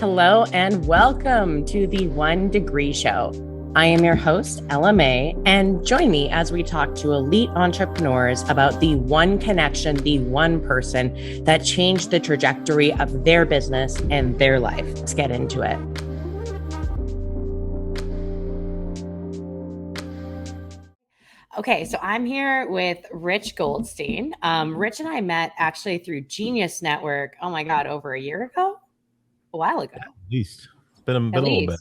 Hello and welcome to the One Degree Show. I am your host, ELLAMAE, and join me as we talk to elite entrepreneurs about the one connection, the one person that changed the trajectory of their business and their life. Let's get into it. Okay, so I'm here with Rich Goldstein. Rich and I met actually through Genius Network. Oh my God, over a year ago? A while ago. At least. It's been a little bit.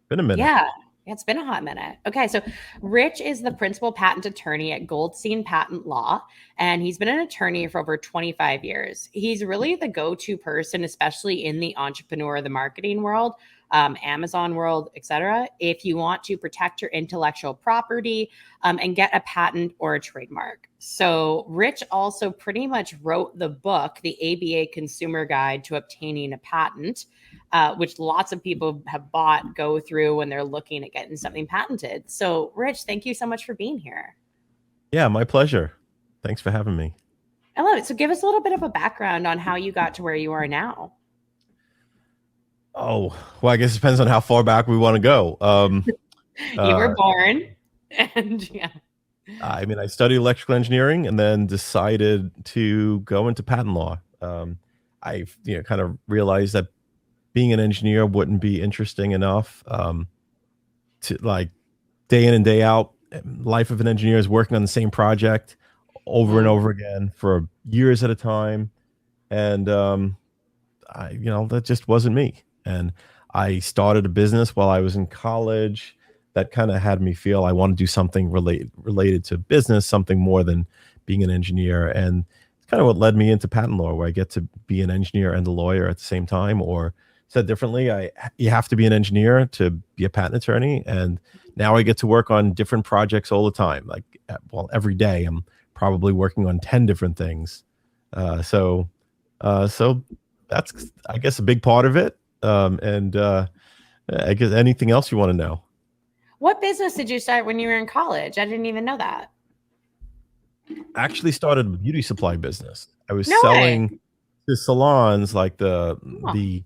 Been a minute. Yeah, it's been a hot minute. Okay, so Rich is the principal patent attorney at Goldstein Patent Law, and he's been an attorney for over 25 years. He's really the go-to person, especially in the entrepreneur, the marketing world, Amazon world, etc. If you want to protect your intellectual property and get a patent or a trademark. So Rich also pretty much wrote the book, the ABA Consumer Guide to Obtaining a Patent, which lots of people have bought, go through when they're looking at getting something patented. So Rich, thank you so much for being here. Yeah, my pleasure. Thanks for having me. I love it. So give us a little bit of a background on how you got to where you are now. Oh, well, I guess it depends on how far back we want to go. You were born and yeah. I mean, I studied electrical engineering and then decided to go into patent law. I kind of realized that being an engineer wouldn't be interesting enough to like day in and day out. Life of an engineer is working on the same project over and over again for years at a time. And, that just wasn't me. And I started a business while I was in college that kind of had me feel I want to do something related to business, something more than being an engineer. And it's kind of what led me into patent law, where I get to be an engineer and a lawyer at the same time. Or said differently, you have to be an engineer to be a patent attorney. And now I get to work on different projects all the time. Like, well, every day I'm probably working on 10 different things. So that's, I guess, a big part of it. I guess anything else you want to know? What business did you start when you were in college? I didn't even know that. I actually started a beauty supply business. I was selling to salons like the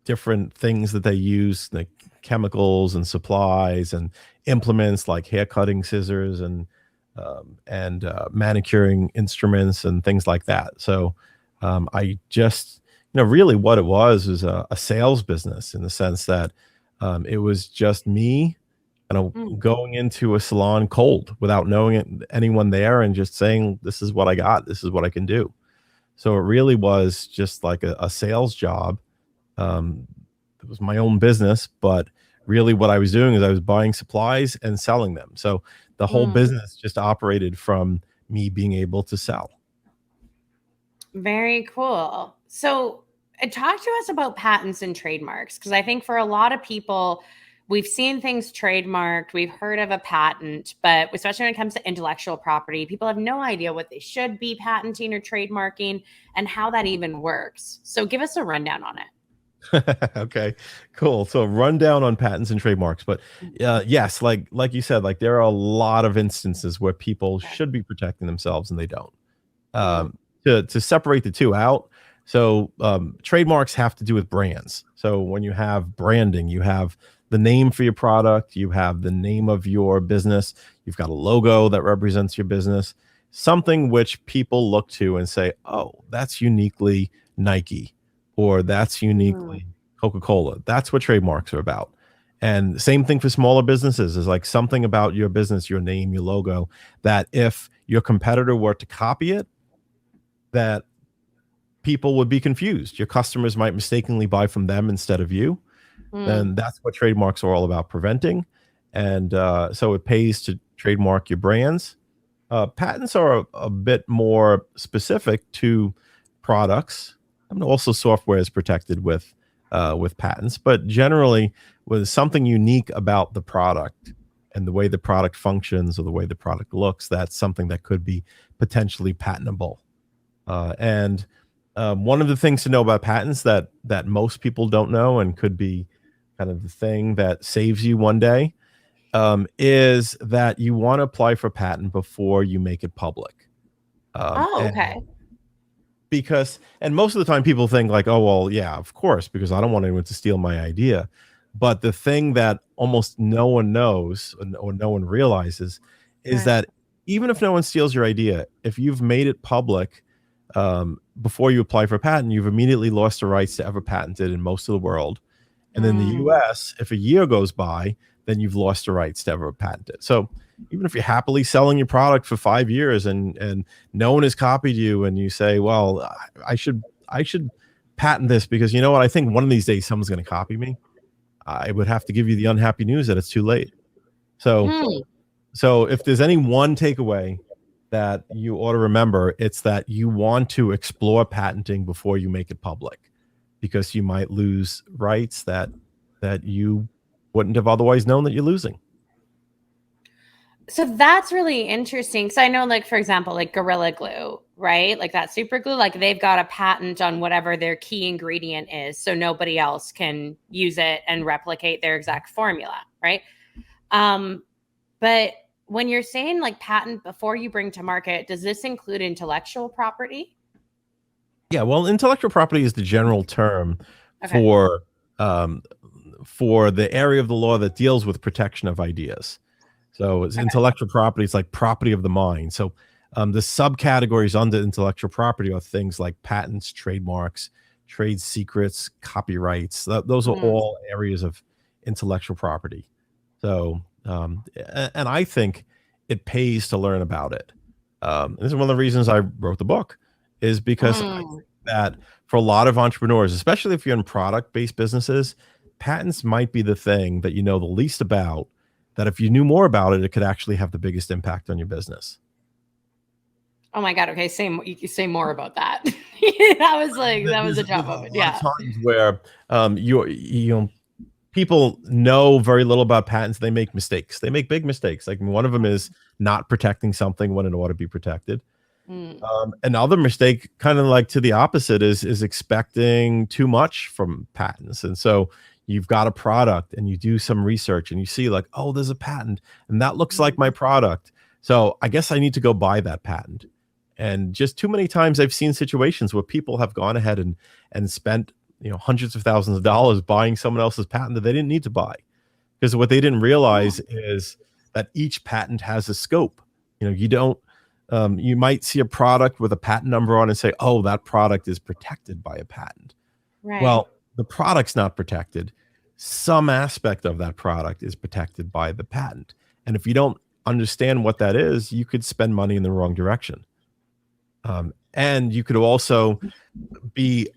different things that they use, like chemicals and supplies and implements like hair cutting scissors and manicuring instruments and things like that. So I just, really what it was a sales business, in the sense that it was just me going into a salon cold without knowing anyone there and just saying, this is what I got, this is what I can do. So it really was just like a sales job. It was my own business, but really what I was doing is I was buying supplies and selling them. So the whole business just operated from me being able to sell. Very cool. So talk to us about patents and trademarks, because I think for a lot of people, we've seen things trademarked, we've heard of a patent, but especially when it comes to intellectual property, people have no idea what they should be patenting or trademarking and how that even works. So give us a rundown on it. Okay, cool. So rundown on patents and trademarks. But yes, like you said, like there are a lot of instances where people should be protecting themselves and they don't. To separate the two out, so trademarks have to do with brands. So when you have branding, you have the name for your product, you have the name of your business, you've got a logo that represents your business, something which people look to and say, oh, that's uniquely Nike, or that's uniquely Coca-Cola. That's what trademarks are about. And same thing for smaller businesses, is like something about your business, your name, your logo, that if your competitor were to copy it, that people would be confused. Your customers might mistakenly buy from them instead of you. Then that's what trademarks are all about preventing. And so it pays to trademark your brands. Patents are a bit more specific to products. I mean, also software is protected with patents, but generally with something unique about the product and the way the product functions or the way the product looks, that's something that could be potentially patentable. And one of the things to know about patents that most people don't know, and could be kind of the thing that saves you one day, is that you want to apply for patent before you make it public. Okay. because, and most of the time people think like, oh, well, yeah, of course, because I don't want anyone to steal my idea. But the thing that almost no one knows or no one realizes is that even if no one steals your idea, if you've made it public before you apply for a patent, you've immediately lost the rights to ever patent it in most of the world. And in the US, if a year goes by, then you've lost the rights to ever patent it. So even if you're happily selling your product for 5 years and no one has copied you, and you say, well, I should patent this because you know what, I think one of these days someone's going to copy me, I would have to give you the unhappy news that it's too late. So so if there's any one takeaway that you ought to remember, it's that you want to explore patenting before you make it public, because you might lose rights that you wouldn't have otherwise known that you're losing. So that's really interesting. So I know, like, for example, like Gorilla Glue, right? Like that super glue, like they've got a patent on whatever their key ingredient is, so nobody else can use it and replicate their exact formula, right? But when you're saying like patent before you bring to market, does this include intellectual property? Yeah, well, intellectual property is the general term for the area of the law that deals with protection of ideas. So it's intellectual property. It's like property of the mind. So the subcategories under intellectual property are things like patents, trademarks, trade secrets, copyrights. Those are all areas of intellectual property. So, and I think it pays to learn about it. This is one of the reasons I wrote the book, is because I think that for a lot of entrepreneurs, especially if you're in product-based businesses, patents might be the thing that you know the least about, that if you knew more about it, it could actually have the biggest impact on your business. Oh my God. Okay. You can say more about that. That was a job moment. Yeah. Times where you know, people know very little about patents. They make mistakes. They make big mistakes. Like one of them is not protecting something when it ought to be protected. Another mistake, kind of like to the opposite, is expecting too much from patents. And so you've got a product and you do some research and you see like, oh, there's a patent and that looks like my product, so I guess I need to go buy that patent. And just too many times I've seen situations where people have gone ahead and spent, you know, hundreds of thousands of dollars buying someone else's patent that they didn't need to buy, because what they didn't realize is that each patent has a scope. You know, you don't you might see a product with a patent number on and say, oh, that product is protected by a patent. Well, the product's not protected. Some aspect of that product is protected by the patent. And if you don't understand what that is, you could spend money in the wrong direction. And you could also be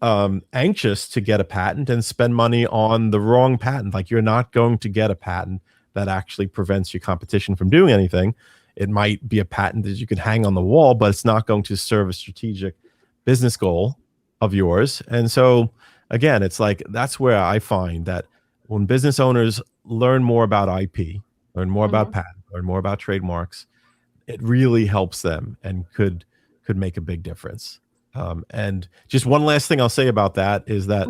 anxious to get a patent and spend money on the wrong patent. Like you're not going to get a patent that actually prevents your competition from doing anything. It might be a patent that you could hang on the wall, but it's not going to serve a strategic business goal of yours. And so again, it's like, that's where I find that when business owners learn more about IP, learn more about patents, learn more about trademarks, it really helps them and could make a big difference. And just one last thing I'll say about that is that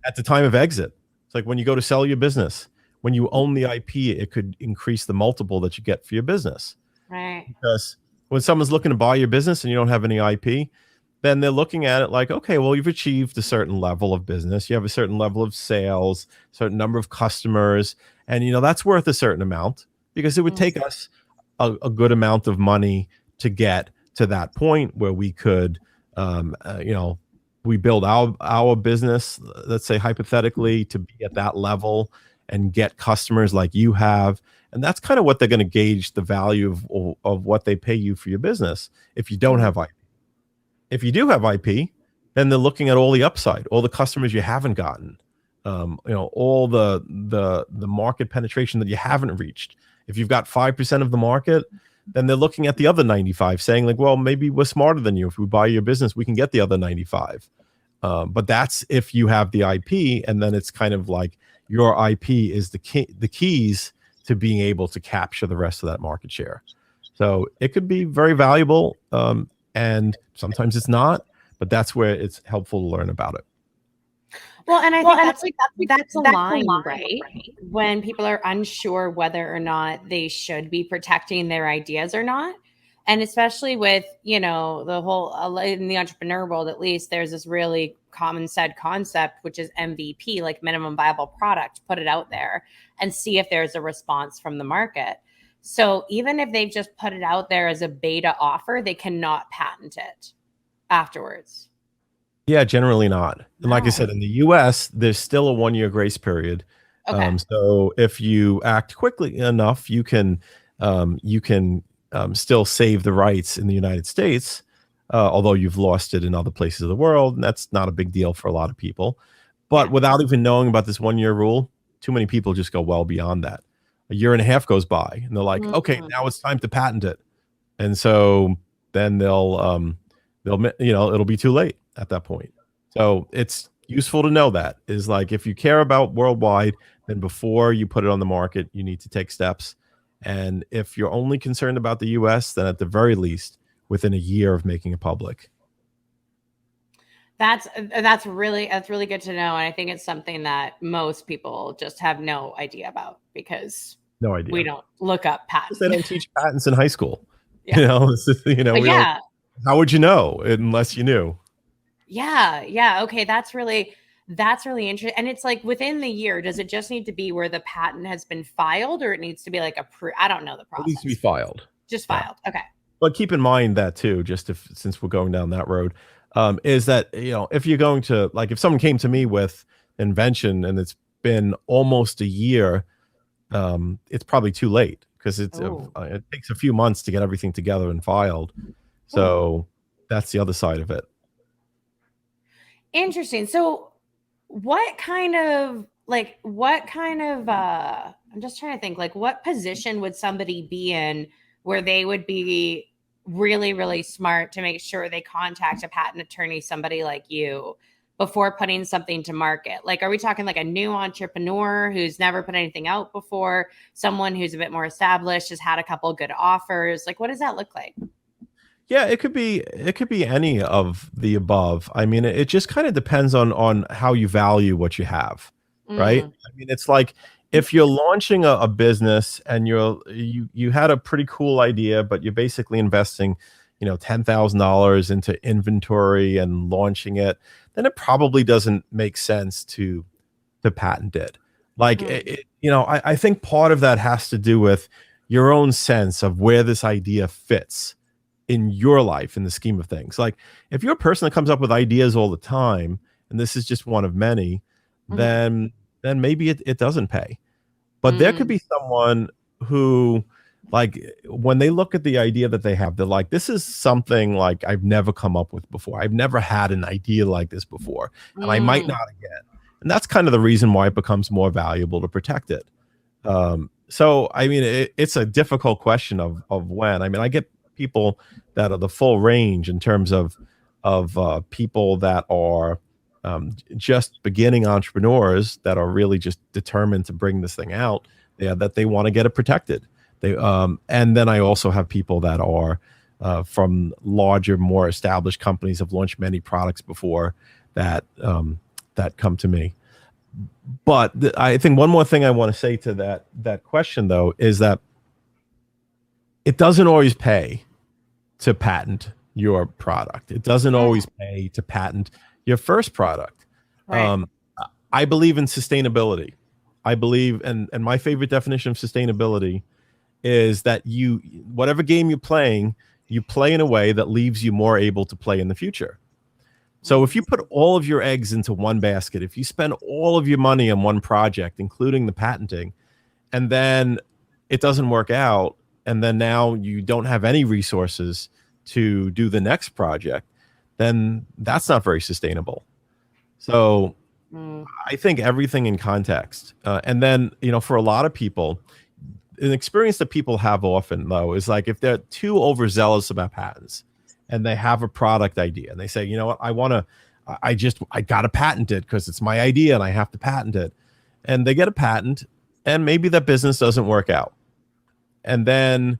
at the time of exit, it's like when you go to sell your business, when you own the IP, it could increase the multiple that you get for your business. Right. Because when someone's looking to buy your business and you don't have any IP, then they're looking at it like, okay, well, you've achieved a certain level of business. You have a certain level of sales, certain number of customers. And, you know, that's worth a certain amount, because it would take us a good amount of money to get to that point where we could, you know, we build our business, let's say hypothetically, to be at that level and get customers like you have. And that's kind of what they're going to gauge the value of what they pay you for your business if you don't have IP. If you do have IP, then they're looking at all the upside, all the customers you haven't gotten, you know, all the market penetration that you haven't reached. If you've got 5% of the market, then they're looking at the other 95, saying like, well, maybe we're smarter than you. If we buy your business, we can get the other 95. But that's if you have the IP, and then it's kind of like your IP is the keys to being able to capture the rest of that market share. So it could be very valuable, and sometimes it's not, but that's where it's helpful to learn about it. Well, and I think that's a line, right? When people are unsure whether or not they should be protecting their ideas or not. And especially with, you know, the whole in the entrepreneur world, at least, there's this really common said concept, which is MVP, like minimum viable product. Put it out there and see if there's a response from the market. So even if they've just put it out there as a beta offer, they cannot patent it afterwards. Yeah, generally not. And like I No. said, in the US, there's still a 1-year grace period. Okay. So if you act quickly enough, you can still save the rights in the United States, although you've lost it in other places of the world, and that's not a big deal for a lot of people. But Yeah. without even knowing about this 1-year rule, too many people just go well beyond that. A year and a half goes by, and they're like, "Okay, Mhm. now it's time to patent it," and so then it'll be too late at that point. So it's useful to know that is like if you care about worldwide, then before you put it on the market, you need to take steps. And if you're only concerned about the US, then at the very least, within a year of making it public. That's really good to know, and I think it's something that most people just have no idea about because No idea. we don't look up Because they patent. don't teach patents in high school. Yeah. You know, we don't. Yeah. How would you know unless you knew? Yeah. Okay, that's really interesting. And it's like within the year, does it just need to be where the patent has been filed, or it needs to be like I don't know the It needs to be process. filed. Just Yeah. filed. Okay. But keep in mind that too, since we're going down that road, is that if you're going to like if someone came to me with invention and it's been almost a year, it's probably too late because it takes a few months to get everything together and filed. So that's the other side of it. Interesting. So what kind of I'm just trying to think, like, what position would somebody be in where they would be really, really smart to make sure they contact a patent attorney, somebody like you, before putting something to market? Like, are we talking like a new entrepreneur who's never put anything out before, someone who's a bit more established, has had a couple good offers? Like, what does that look like? Yeah, it could be any of the above. I mean, it just kind of depends on how you value what you have, right? Mm, I mean, it's like if you're launching a business and you had a pretty cool idea, but you're basically investing, $10,000 into inventory and launching it, then it probably doesn't make sense to patent it. Like, I think part of that has to do with your own sense of where this idea fits in your life in the scheme of things. Like if you're a person that comes up with ideas all the time, and this is just one of many, then maybe it doesn't pay. But there could be someone who, like, when they look at the idea that they have, they're like, this is something like I've never come up with before. I've never had an idea like this before, and I might not again. And that's kind of the reason why it becomes more valuable to protect it. So, I mean, it's a difficult question of when. I mean, I get people that are the full range in terms of people that are just beginning entrepreneurs that are really just determined to bring this thing out. That they want to get it protected. And then I also have people that are from larger, more established companies, have launched many products before that come to me. But I think one more thing I want to say to that question though is that it doesn't always pay to patent your product. It doesn't always pay to patent your first product. Right. I believe in sustainability. I believe, and my favorite definition of sustainability is that whatever game you're playing, you play in a way that leaves you more able to play in the future. So if you put all of your eggs into one basket, if you spend all of your money on one project, including the patenting, and then it doesn't work out, and then now you don't have any resources to do the next project, then that's not very sustainable. So I think everything in context. And then, for a lot of people, an experience that people have often, though, is like if they're too overzealous about patents and they have a product idea and they say, you know what, I got to patent it because it's my idea and I have to patent it. And they get a patent and maybe that business doesn't work out. And then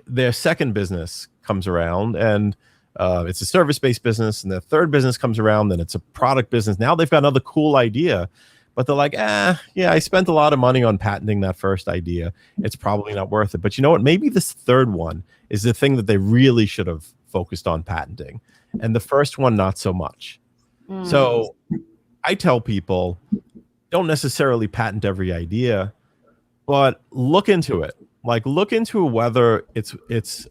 their second business comes around and it's a service-based business, and the third business comes around and it's a product business. Now they've got another cool idea, but they're like, yeah, I spent a lot of money on patenting that first idea. It's probably not worth it. But you know what? Maybe this third one is the thing that they really should have focused on patenting. And the first one, not so much. So I tell people, don't necessarily patent every idea, but look into it. Like, look into whether it's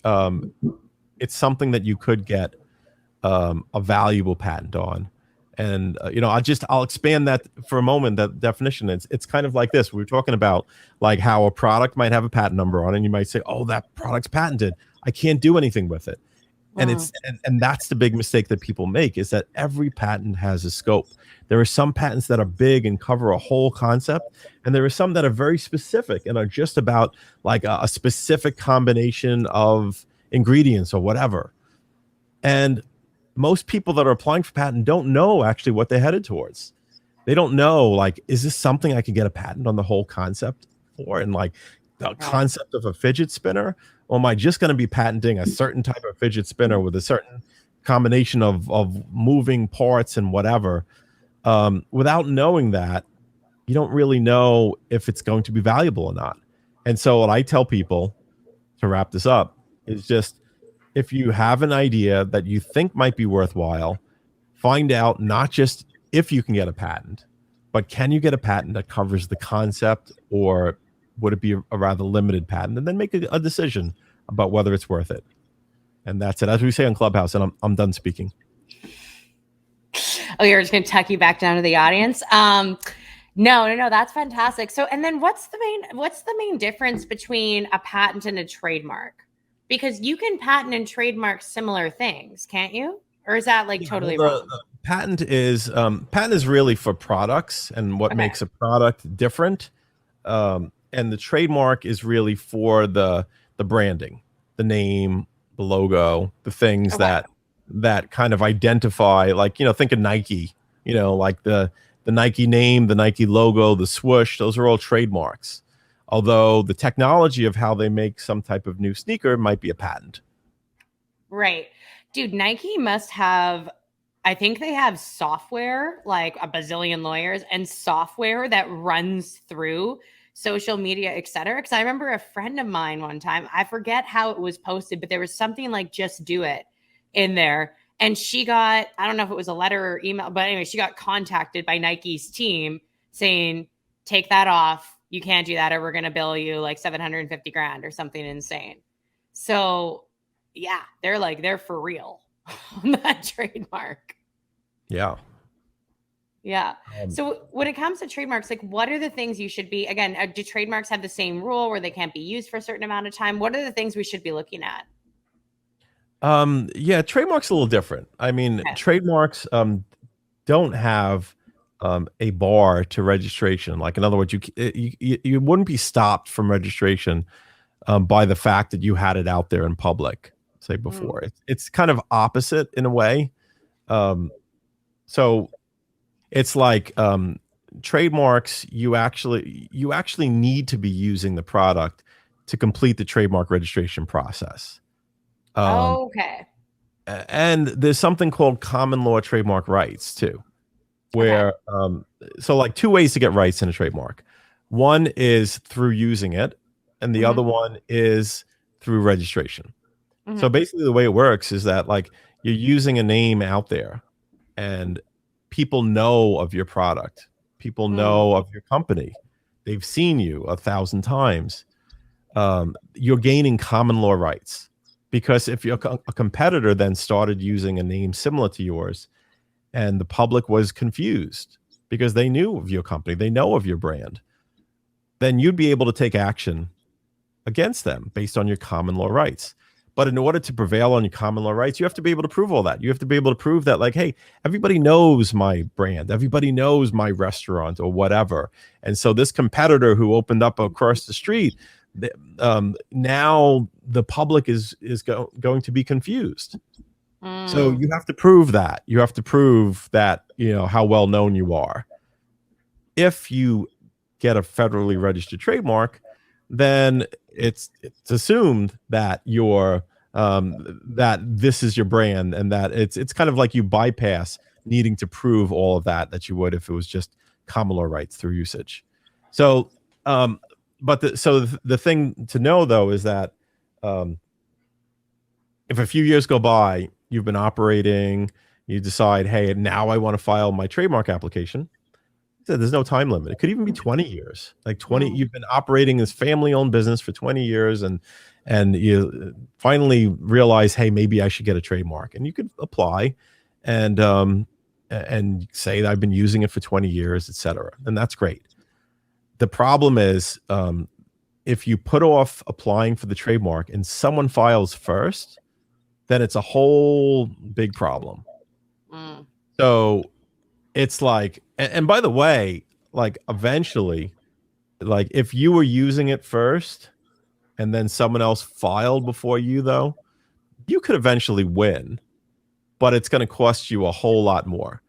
something that you could get a valuable patent on. And I'll expand that for a moment. That definition, it's kind of like this. We were talking about like how a product might have a patent number on it, and you might say, oh, that product's patented, I can't do anything with it. And and that's the big mistake that people make, is that every patent has a scope. There are some patents that are big and cover a whole concept, and there are some that are very specific and are just about like a specific combination of ingredients or whatever. And most people that are applying for patent don't know actually what they're headed towards. They don't know, like, is this something I could get a patent on the whole concept for? And like the concept of a fidget spinner, or am I just going to be patenting a certain type of fidget spinner with a certain combination of moving parts and whatever? Without knowing that, you don't really know if it's going to be valuable or not. And so what I tell people, to wrap this up, is just, if you have an idea that you think might be worthwhile, find out not just if you can get a patent, but can you get a patent that covers the concept, or would it be a rather limited patent? And then make a decision about whether it's worth it. And that's it. As we say on Clubhouse, and I'm done speaking. Oh, you're just going to tuck you back down to the audience. No, that's fantastic. So, and then what's the main difference between a patent and a trademark? Because you can patent and trademark similar things, can't you? Or is that like totally wrong? The patent is really for products and what makes a product different. And the trademark is really for the branding, the name, the logo, the things that kind of identify, like, think of Nike, like the Nike name, the Nike logo, the swoosh, those are all trademarks. Although the technology of how they make some type of new sneaker might be a patent. Right. Dude, Nike must have, I think they have software, like a bazillion lawyers, and software that runs through social media, et cetera. Because I remember a friend of mine one time, I forget how it was posted, but there was something like "just do it" in there. And she got, I don't know if it was a letter or email, but anyway, she got contacted by Nike's team saying, take that off. You can't do that, or we're going to bill you like $750,000 or something insane. So yeah, they're for real on that trademark. Yeah. Yeah. So when it comes to trademarks, like, what are the things you should be, again, do trademarks have the same rule where they can't be used for a certain amount of time? What are the things we should be looking at? Yeah, trademarks a little different. I mean, trademarks don't have a bar to registration. Like, in other words, you wouldn't be stopped from registration by the fact that you had it out there in public, say, before. It's kind of opposite in a way. So it's like trademarks, you actually need to be using the product to complete the trademark registration process. Okay. And there's something called common law trademark rights too, where so like two ways to get rights in a trademark. One is through using it, and the other one is through registration. So basically the way it works is that, like, you're using a name out there, and people know of your product, people know of your company, they've seen you 1,000 times. You're gaining common law rights, because if you're a competitor then started using a name similar to yours, and the public was confused because they knew of your company, they know of your brand, then you'd be able to take action against them based on your common law rights. But in order to prevail on your common law rights, you have to be able to prove all that. You have to be able to prove that, like, hey, everybody knows my brand, everybody knows my restaurant or whatever. And so this competitor who opened up across the street, now the public is going to be confused. So you have to prove that. You have to prove that, how well known you are. If you get a federally registered trademark, then it's assumed that you're that this is your brand, and that it's kind of like you bypass needing to prove all of that you would if it was just common law rights through usage. So, but the thing to know though is that if a few years go by, you've been operating, you decide, hey, now I want to file my trademark application. So there's no time limit. It could even be 20 years. Like 20, you've been operating this family-owned business for 20 years, and you finally realize, hey, maybe I should get a trademark, and you could apply, and say that I've been using it for 20 years, etc. And that's great. The problem is, if you put off applying for the trademark and someone files first, then it's a whole big problem. So it's like, and by the way, like eventually, like if you were using it first and then someone else filed before you, though, you could eventually win, but it's going to cost you a whole lot more.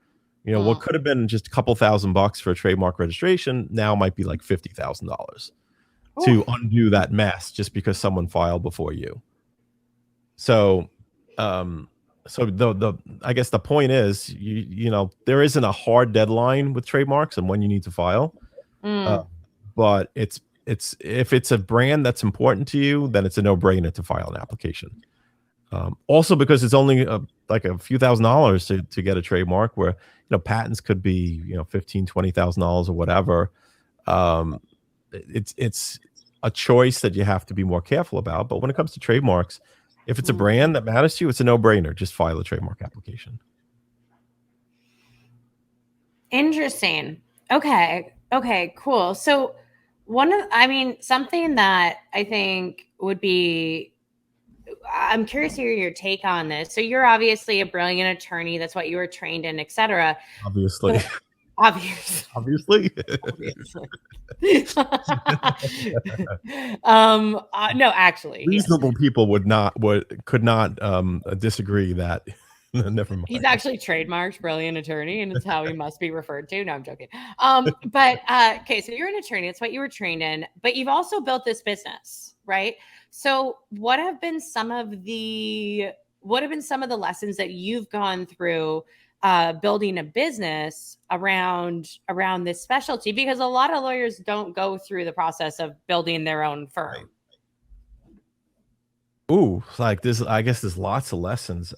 You know, what could have been just a couple $1,000 for a trademark registration now might be like $50,000 to undo that mess just because someone filed before you. So, so I guess the point is, you know, there isn't a hard deadline with trademarks and when you need to file, but it's if it's a brand that's important to you, then it's a no-brainer to file an application. Also because it's only like a few $1,000s to get a trademark, where, you know, patents could be, you know, $15,000-$20,000 or whatever. It's a choice that you have to be more careful about. But when it comes to trademarks, if it's a brand that matters to you, it's a no-brainer. Just file a trademark application. Interesting. Okay. Okay, cool. So something that I think would be, I'm curious to hear your take on this. So you're obviously a brilliant attorney. That's what you were trained in, etc. Obviously. Obviously. No, actually, reasonable people could not disagree that. Never mind. He's actually trademarked brilliant attorney, and it's how he must be referred to. No, I'm joking. But okay, so you're an attorney. That's what you were trained in, but you've also built this business, right? So what have been some of the lessons that you've gone through building a business around this specialty? Because a lot of lawyers don't go through the process of building their own firm. Ooh, like this, I guess there's lots of lessons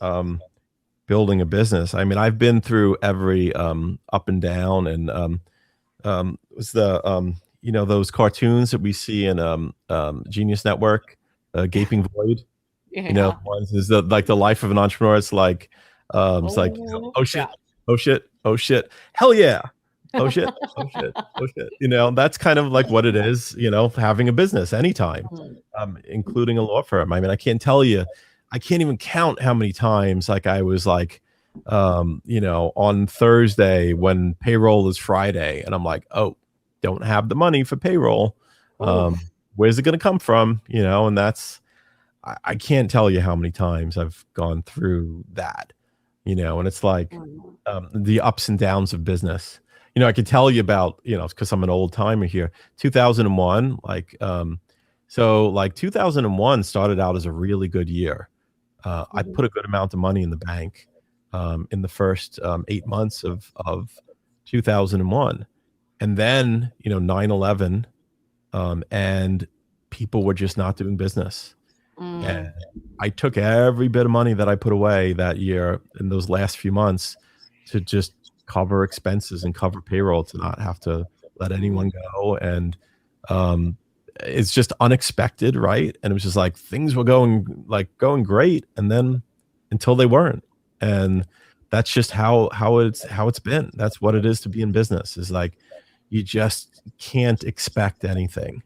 building a business. I mean, I've been through every up and down, and was the you know, those cartoons that we see in Genius Network, Gaping Void. You know, ones is like the life of an entrepreneur. It's like it's like, oh shit, oh shit, oh shit, hell yeah, oh shit, oh shit, oh shit. You know, that's kind of like what it is, you know, having a business anytime, including a law firm. I mean, I can't tell you, I can't even count how many times like I was like, you know, on Thursday when payroll is Friday, and I'm like, oh, don't have the money for payroll. Where's it going to come from? You know, and that's, I can't tell you how many times I've gone through that. You know, and it's like the ups and downs of business. You know, I could tell you about, you know, because I'm an old timer here, 2001, like, so like 2001 started out as a really good year. I put a good amount of money in the bank in the first 8 months of 2001. And then, you know, 9/11, and people were just not doing business. And I took every bit of money that I put away that year in those last few months to just cover expenses and cover payroll, to not have to let anyone go. And it's just unexpected, right? And it was just like things were going great, and then until they weren't. And that's just how it's been. That's what it is to be in business, is like you just can't expect anything.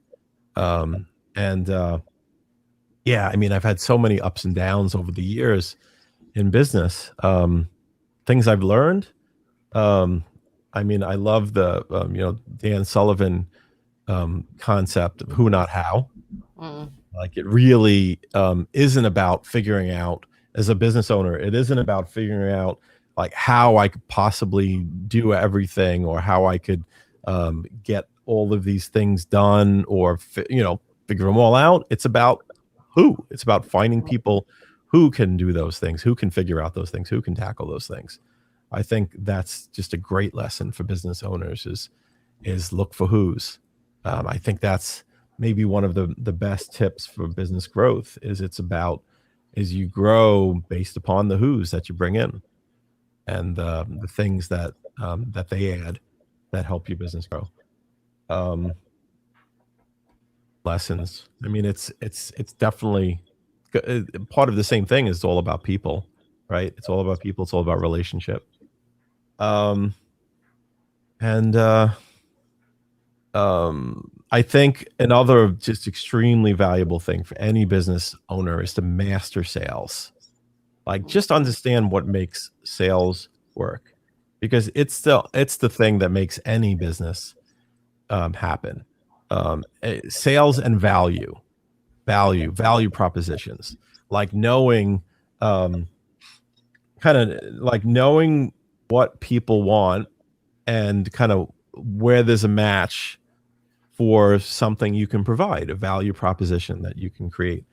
Yeah, I mean, I've had so many ups and downs over the years in business. Things I've learned. I mean, I love the you know, Dan Sullivan concept of who, not how. Like it really isn't about figuring out, as a business owner, it isn't about figuring out like how I could possibly do everything, or how I could get all of these things done, or you know, figure them all out. It's about who. It's about finding people who can do those things, who can figure out those things, who can tackle those things. I think that's just a great lesson for business owners, is is look for who's. I think that's maybe one of the best tips for business growth is you grow based upon the who's that you bring in and the things that that they add that help your business grow. Lessons. I mean, it's definitely part of the same thing. Is all about people, right? It's all about people. It's all about relationship. I think another just extremely valuable thing for any business owner is to master sales. Like just understand what makes sales work, because it's the thing that makes any business happen. Sales and value propositions, like knowing kind of like knowing what people want and kind of where there's a match for something you can provide, a value proposition that you can create.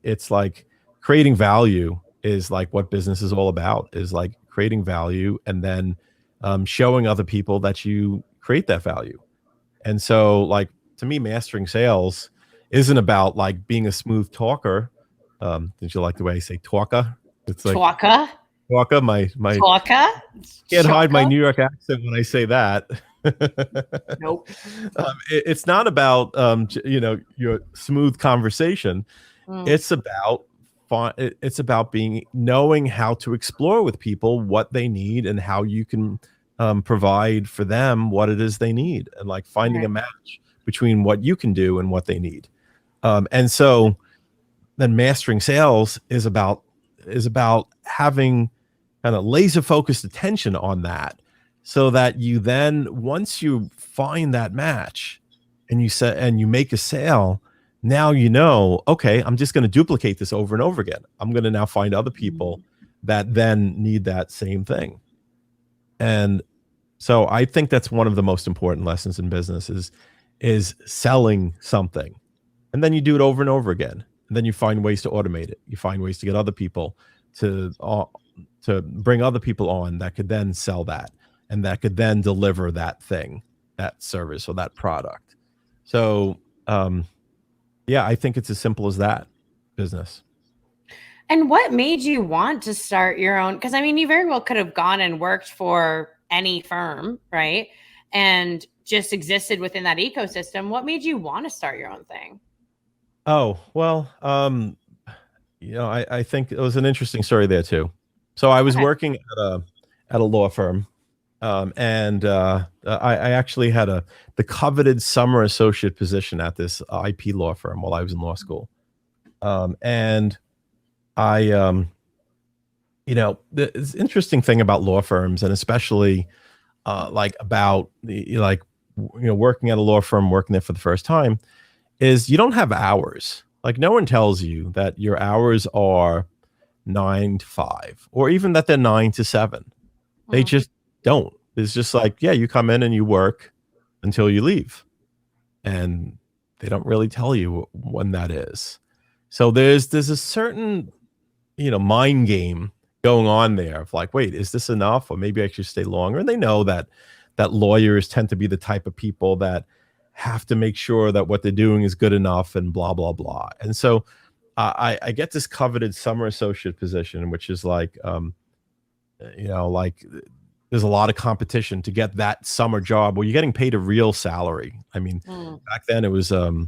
It's like creating value is like what business is all about, is like creating value and then showing other people that you create that value. And so like to me, mastering sales isn't about like being a smooth talker. Did you like the way I say talker? It's like talker. My talker. Can't hide my New York accent when I say that. Nope. It's not about your smooth conversation. It's about knowing how to explore with people what they need and how you can provide for them what it is they need, and like finding a match between what you can do and what they need. And so then mastering sales is about having kind of laser focused attention on that, so that you then, once you find that match and you make a sale, now you know, okay, I'm just going to duplicate this over and over again. I'm going to now find other people that then need that same thing. And so I think that's one of the most important lessons in business is selling something. And then you do it over and over again. And then you find ways to automate it. You find ways to get other people to bring other people on that could then sell that, and that could then deliver that thing, that service or that product. So, yeah, I think it's as simple as that, business. And what made you want to start your own? Because I mean, you very well could have gone and worked for any firm, right? And just existed within that ecosystem. What made you want to start your own thing? Oh, well, I think it was an interesting story there too. So I was working at a law firm, and I actually had the coveted summer associate position at this IP law firm while I was in law school. And I, the interesting thing about law firms, and especially working at a law firm, working there for the first time, is you don't have hours. Like no one tells you that your hours are 9 to 5, or even that they're 9 to 7. They just don't. It's just like, yeah, you come in and you work until you leave, and they don't really tell you when that is. So there's a certain, mind game going on there of like, wait, is this enough? Or maybe I should stay longer. And they know that lawyers tend to be the type of people that have to make sure that what they're doing is good enough and blah, blah, blah. And so I get this coveted summer associate position, which is like, like there's a lot of competition to get that summer job where you're getting paid a real salary. I mean, back then it was, it was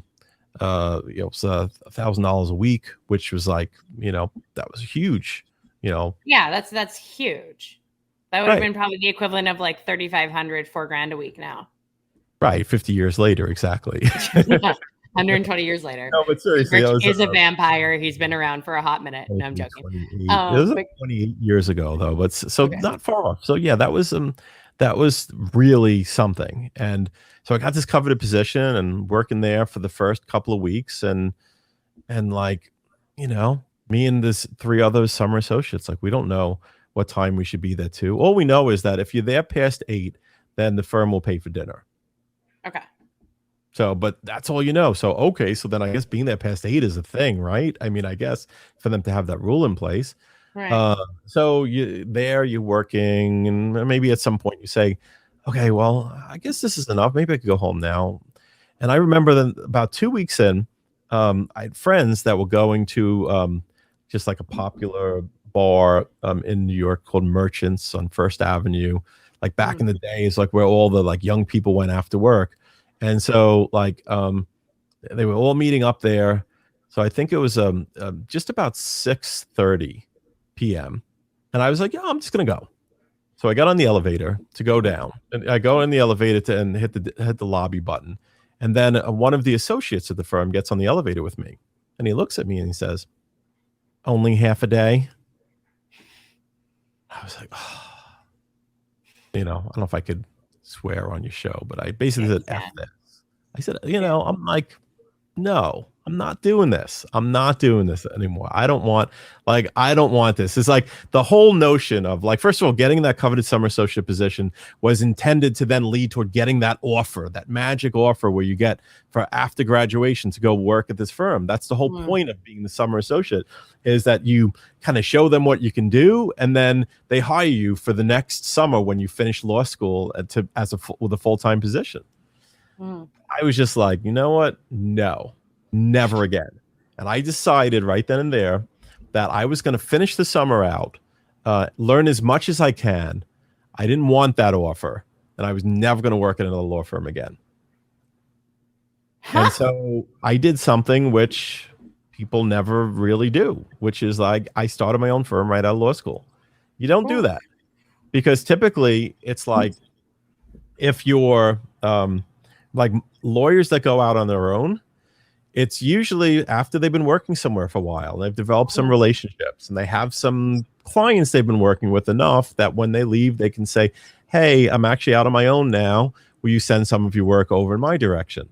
$1,000 a week, which was like, that was huge, Yeah, that's huge. That would have been probably the equivalent of like 3,500, $4,000 a week now. Right. 50 years later. Exactly. 120 years later. No, but seriously, Rich is a vampire. He's been around for a hot minute. No, I'm joking. It was 28 years ago though, but not far off. So yeah, that was really something. And so I got this coveted position and working there for the first couple of weeks, and like, me and this 3 other summer associates, like, we don't know what time we should be there to. All we know is that if you're there past 8, then the firm will pay for dinner. Okay. So, but that's all you know. So, okay. So then I guess being there past 8 is a thing, right? I mean, I guess for them to have that rule in place. Right. So you're working, and maybe at some point you say, okay, well, I guess this is enough. Maybe I could go home now. And I remember then about 2 weeks in, I had friends that were going to just like a popular bar in New York called Merchants on First Avenue. Like back in the days, like where all the like young people went after work. And so like they were all meeting up there. So I think it was just about 6:30 p.m. And I was like, yeah, I'm just gonna go. So I got on the elevator to go down, and I go in the elevator to and hit the lobby button, and then one of the associates of the firm gets on the elevator with me, and he looks at me and he says, "Only half a day." I was like, oh. I don't know if I could swear on your show, but I basically said, "F this." I said, I'm like, no, I'm not doing this. I'm not doing this anymore. I don't want this. It's like the whole notion of like, first of all, getting that coveted summer associate position was intended to then lead toward getting that offer, that magic offer where you get for after graduation to go work at this firm. That's the whole point of being the summer associate, is that you kind of show them what you can do, and then they hire you for the next summer when you finish law school with a full-time position. I was just like, you know what? No, never again. And I decided right then and there that I was going to finish the summer out, learn as much as I can. I didn't want that offer, and I was never going to work at another law firm again. And so I did something which people never really do, which is like I started my own firm right out of law school. You don't do that because typically it's like if you're like lawyers that go out on their own, it's usually after they've been working somewhere for a while. They've developed some relationships and they have some clients they've been working with enough that when they leave, they can say, hey, I'm actually out on my own now. Will you send some of your work over in my direction?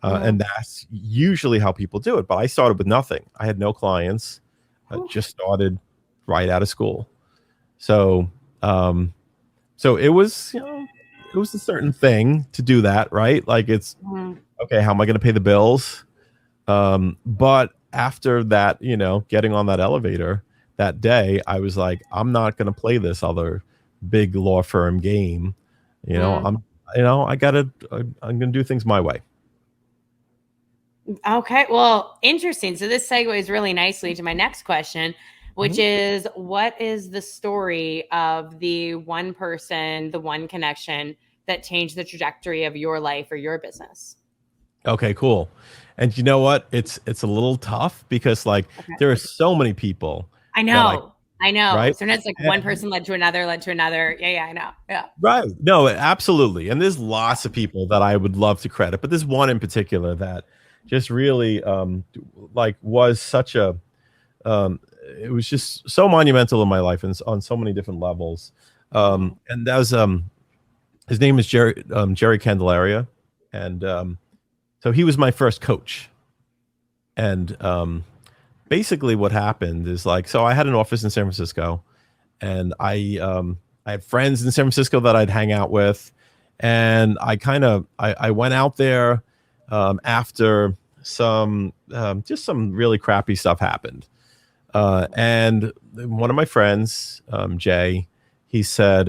And that's usually how people do it. But I started with nothing. I had no clients. I just started right out of school. So, it was, it was a certain thing to do that, right? Like it's okay. How am I going to pay the bills? But after that, getting on that elevator that day, I was like, I'm not going to play this other big law firm game. I'm going to do things my way. Okay. Well, interesting. So this segues really nicely to my next question, which is, what is the story of the one person, the one connection that changed the trajectory of your life or your business? Okay, cool. And you know what? It's a little tough because there are so many people. I know. Right? Sometimes one person led to another. Yeah, I know. Yeah. Right. No, absolutely. And there's lots of people that I would love to credit, but there's one in particular that just really was such a it was just so monumental in my life and on so many different levels. And that was his name is Jerry Candelaria, and so he was my first coach. And basically what happened is so I had an office in San Francisco, and I had friends in San Francisco that I'd hang out with, and I went out there after some just some really crappy stuff happened. And one of my friends, Jay, he said,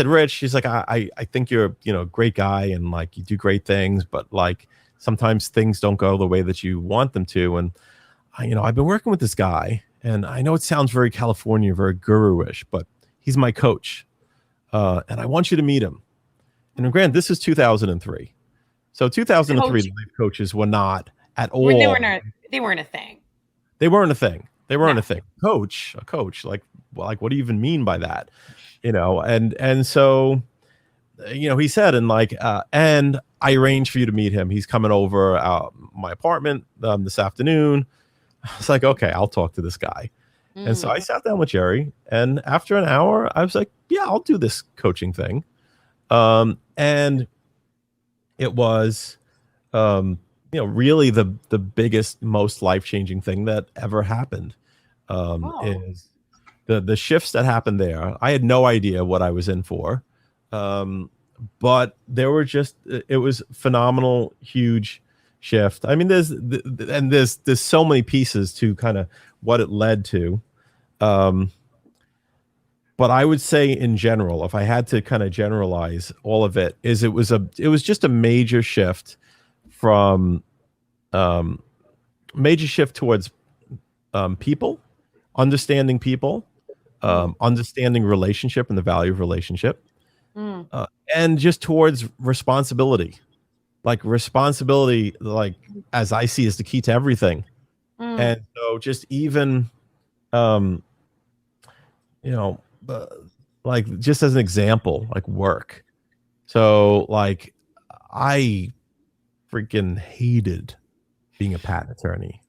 Rich, he's like, I think you're, a great guy and you do great things, but sometimes things don't go the way that you want them to. And I've been working with this guy, and I know it sounds very California, very guru-ish, but he's my coach. And I want you to meet him. And granted, this is 2003. So 2003, life coaches were not at all. They weren't a thing. They weren't a thing. A thing. A coach. What do you even mean by that? And so, he said, and I arranged for you to meet him. He's coming over my apartment this afternoon. I was like, okay, I'll talk to this guy. And so I sat down with Jerry, and after an hour, I was like, yeah, I'll do this coaching thing. And it was, really the biggest, most life-changing thing that ever happened. Is the shifts that happened there. I had no idea what I was in for. But there were it was phenomenal, huge shift. I mean, there's so many pieces to kind of what it led to. but I would say in general, if I had to kind of generalize all of it, it was just a major shift from um, major shift towards people, understanding people, understanding relationship and the value of relationship, Mm. and just towards responsibility. Like responsibility, like as I see, is the key to everything. Mm. And so, just even, um, you know, like just as an example, like work. So, like, I freaking hated being a patent attorney.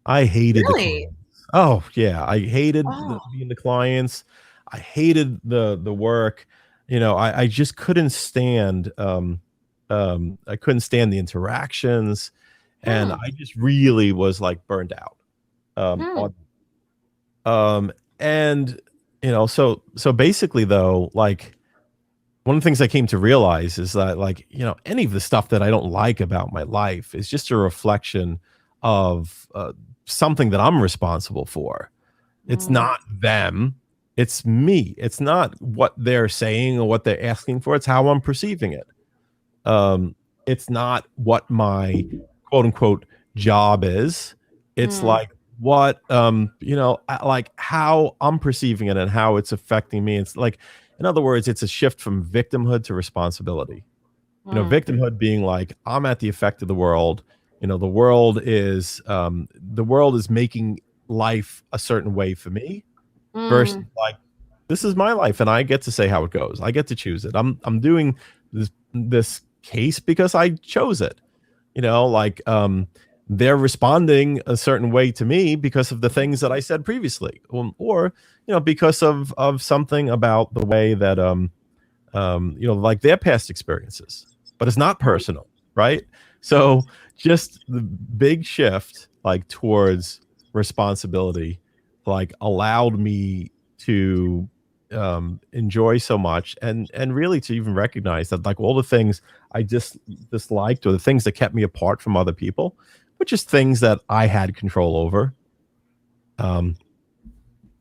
I hated the Really? clients. Oh yeah, I hated Oh. being the clients. I hated the work. I just couldn't stand. I couldn't stand the interactions, and Hmm. I just really was like burned out. Hmm. On and so basically though, like one of the things I came to realize is that, like, any of the stuff that I don't like about my life is just a reflection of something that I'm responsible for. It's Mm. not them, it's me. It's not what they're saying or what they're asking for, it's how I'm perceiving it. It's not what my quote unquote job is. It's Mm. like what like how I'm perceiving it and how it's affecting me. It's like, in other words, it's a shift from victimhood to responsibility. Mm. Victimhood being like, I'm at the effect of the world. The world is making life a certain way for me, versus Mm. like, this is my life and I get to say how it goes. I get to choose it. I'm doing this case because I chose it. Like, they're responding a certain way to me because of the things that I said previously, or because of something about the way that like their past experiences, but it's not personal, right? So just the big shift, like, towards responsibility, like, allowed me to enjoy so much, and really to even recognize that, like, all the things I just disliked, or the things that kept me apart from other people, were just things that I had control over. um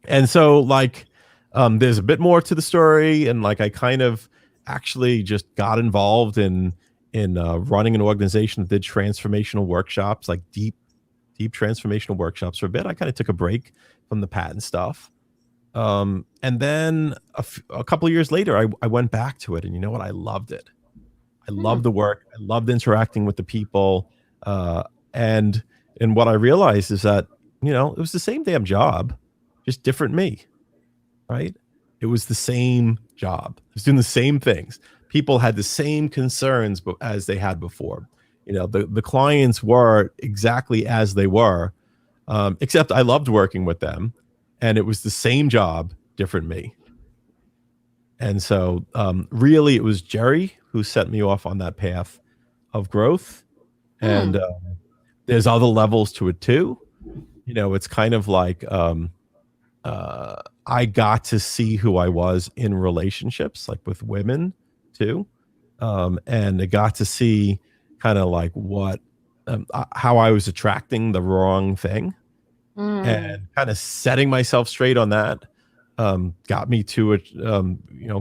and so, like, there's a bit more to the story, and like I kind of actually just got involved in running an organization that did transformational workshops, like deep transformational workshops, for a bit. I kind of took a break from the patent stuff. And then a couple of years later, I went back to it, and you know what? I loved it. I Hmm. loved the work. I loved interacting with the people. Uh, and and what I realized is that, it was the same damn job, just different me, right? It was the same job. I was doing the same things. People had the same concerns as they had before. The clients were exactly as they were, except I loved working with them, and it was the same job, different me. And so, really, it was Jerry who set me off on that path of growth. And Hmm. there's other levels to it too. It's kind of like, I got to see who I was in relationships, like with women too. And I got to see kind of like how I was attracting the wrong thing, Mm. and kind of setting myself straight on that. Got me to it,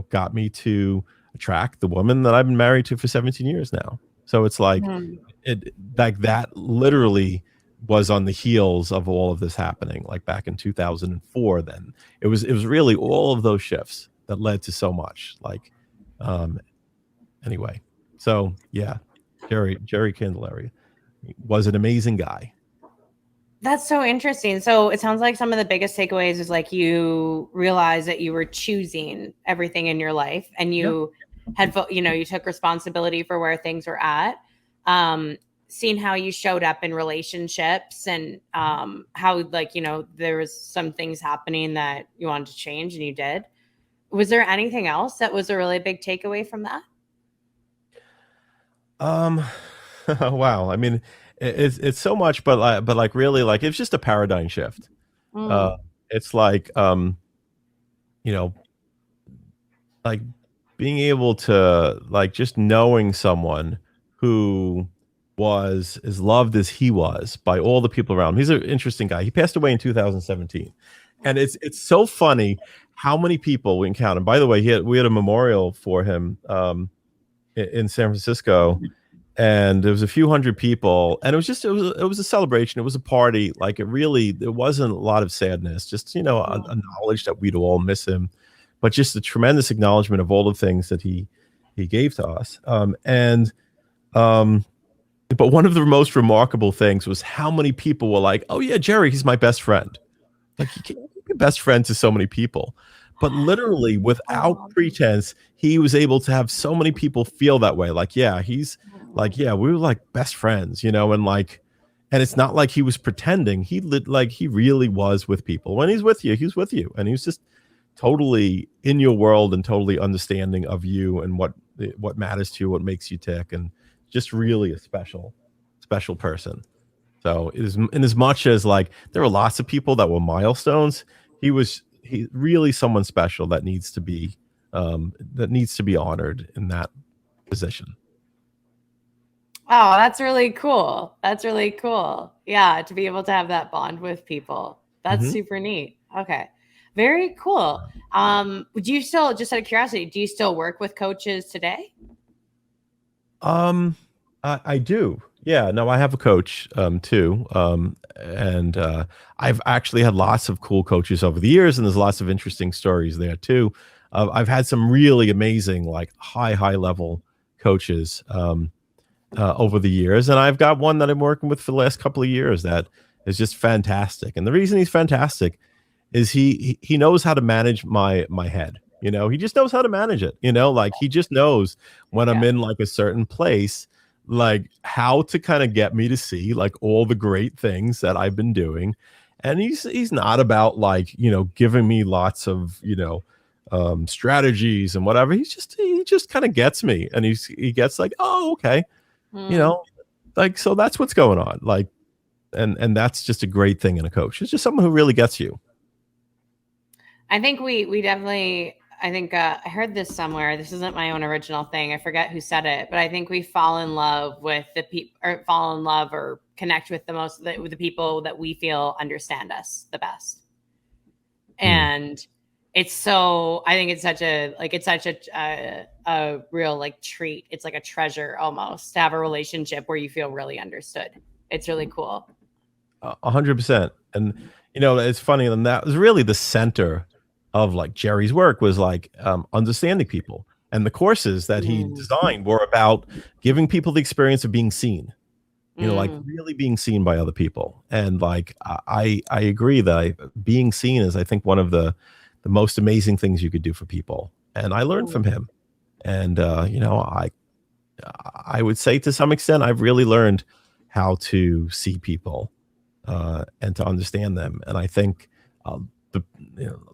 got me to attract the woman that I've been married to for 17 years now. So it's like, Mm. it like that literally was on the heels of all of this happening, like back in 2004. Then it was really all of those shifts that led to so much, like, um anyway. So yeah, Jerry Candelaria was an amazing guy. That's so interesting. So it sounds like some of the biggest takeaways is like you realize that you were choosing everything in your life, and Yeah. you had, you took responsibility for where things were at. Um, Seeing how you showed up in relationships, and how, like, there was some things happening that you wanted to change, and you did. Was there anything else that was a really big takeaway from that? um wow, I mean, it's so much, but really, like, it's just a paradigm shift. uh Mm. it's like, you know like, being able to, like, just knowing someone who was as loved as he was by all the people around him. He's an interesting guy. He passed away in 2017, And it's so funny how many people we encounter. By the way, we had a memorial for him in San Francisco, and there was a few hundred people, and it was a celebration. It was a party. Like there wasn't a lot of sadness, just a knowledge that we'd all miss him, but just a tremendous acknowledgement of all the things that he gave to us. But one of the most remarkable things was how many people were like, "Oh yeah, Jerry, he's my best friend." Like, you can't be best friend to so many people, but literally without pretense, he was able to have so many people feel that way. Like, yeah, he's like, yeah, we were like best friends, and it's not like he was pretending. He really was with people. When he's with you, and he's just totally in your world and totally understanding of you and what matters to you, what makes you tick, and just really a special person. So in as much as like there were lots of people that were milestones, he really someone special that needs to be honored in that position. Oh, that's really cool. That's really cool. Yeah, to be able to have that bond with people. That's super neat. Okay. Very cool. Do you still, just out of curiosity, do you still work with coaches today? I do. Yeah, no, I have a coach too. And I've actually had lots of cool coaches over the years, and there's lots of interesting stories there too. I've had some really amazing, like high level coaches over the years, and I've got one that I'm working with for the last couple of years that is just fantastic. And the reason he's fantastic is he knows how to manage my head. He just knows how to manage it. Like he just knows when I'm in like a certain place, like how to kind of get me to see like all the great things that I've been doing. And he's not about like, giving me lots of, strategies and whatever. He just kind of gets me, and he gets like, oh, okay. Like, so that's what's going on. Like, and that's just a great thing in a coach. It's just someone who really gets you. I think we definitely, I heard this somewhere. This isn't my own original thing. I forget who said it, but I think we fall in love with the people, or fall in love or connect with with the people that we feel understand us the best. And I think it's such a real like treat. It's like a treasure almost to have a relationship where you feel really understood. It's really cool. 100%. And, it's funny. And that was really the center of like Jerry's work, was like understanding people, and the courses that he designed were about giving people the experience of being seen, like really being seen by other people. And like I agree that being seen is, I think, one of the most amazing things you could do for people. And I learned from him. And I would say to some extent I've really learned how to see people and to understand them. And I think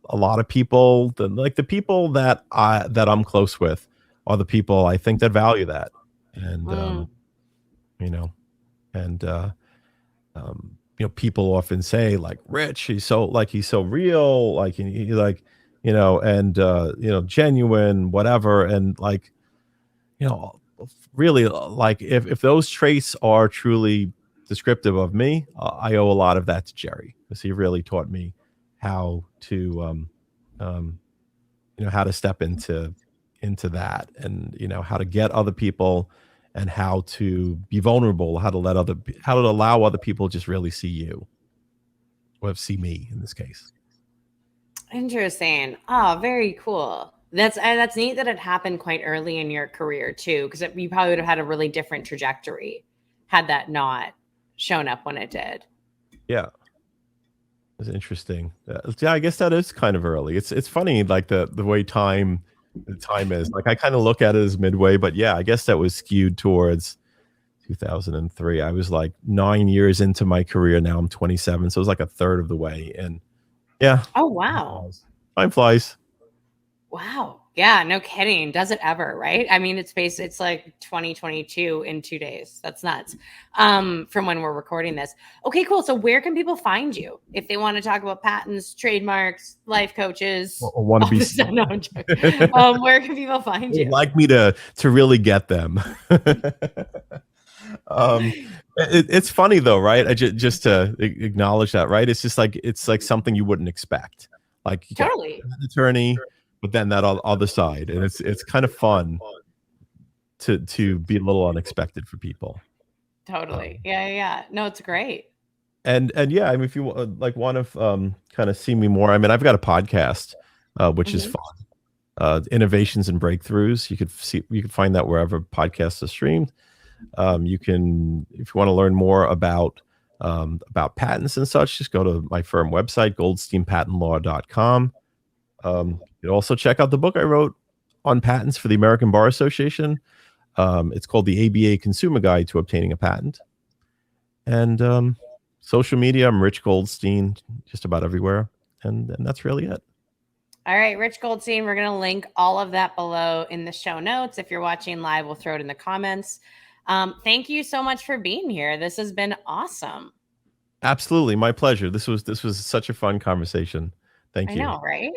a lot of people, the people that I'm close with, are the people I think that value that. And people often say like, Rich, he's so real, like he like, genuine, whatever. And like, really, like if those traits are truly descriptive of me, I owe a lot of that to Jerry, because he really taught me how to how to step into that, and how to get other people, and how to be vulnerable, how to allow other people just really see you, or see me in this case. Interesting. Oh, very cool. That's neat that it happened quite early in your career too, because you probably would have had a really different trajectory had that not shown up when it did. Yeah. It's interesting. Yeah, I guess that is kind of early. It's funny, like the way time is. Like I kind of look at it as midway, but yeah, I guess that was skewed towards 2003. I was like 9 years into my career. Now I'm 27, so it was like a third of the way. And yeah. Oh wow. Time flies. Wow. Yeah, no kidding. Does it ever, right? I mean, it's like 2022 in 2 days. That's nuts. From when we're recording this. Okay, cool. So where can people find you if they want to talk about patents, trademarks, life coaches? Or want to be where can people find you? Like me to really get them. It's funny though, right? Just to acknowledge that, right? It's like something you wouldn't expect. Like you got Totally. an attorney, but then that other side, and it's kind of fun to be a little unexpected for people. Totally. Yeah. No, it's great. And yeah, I mean, if you like want to kind of see me more, I mean, I've got a podcast, which is fun. Innovations and Breakthroughs. You could find that wherever podcasts are streamed. You can, if you want to learn more about patents and such, just go to my firm website, goldsteinpatentlaw.com. You can also check out the book I wrote on patents for the American Bar Association. It's called the ABA Consumer Guide to Obtaining a Patent. And social media, I'm Rich Goldstein, just about everywhere. And that's really it. All right, Rich Goldstein, we're going to link all of that below in the show notes. If you're watching live, we'll throw it in the comments. Thank you so much for being here. This has been awesome. Absolutely. My pleasure. This was such a fun conversation. Thank you. I know, right?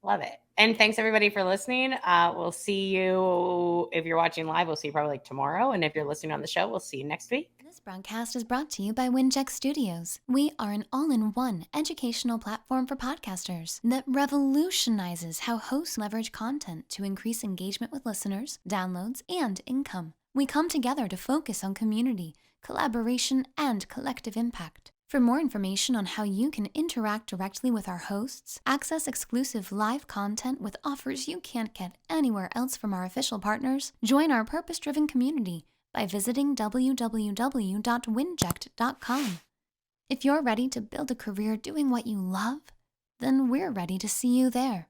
Love it. And thanks everybody for listening. We'll see you, if you're watching live, we'll see you probably like tomorrow. And if you're listening on the show, we'll see you next week. This broadcast is brought to you by WINJECT Studios. We are an all-in-one educational platform for podcasters that revolutionizes how hosts leverage content to increase engagement with listeners, downloads, and income. We come together to focus on community, collaboration, and collective impact. For more information on how you can interact directly with our hosts, access exclusive live content with offers you can't get anywhere else from our official partners, join our purpose-driven community by visiting www.winject.com. If you're ready to build a career doing what you love, then we're ready to see you there.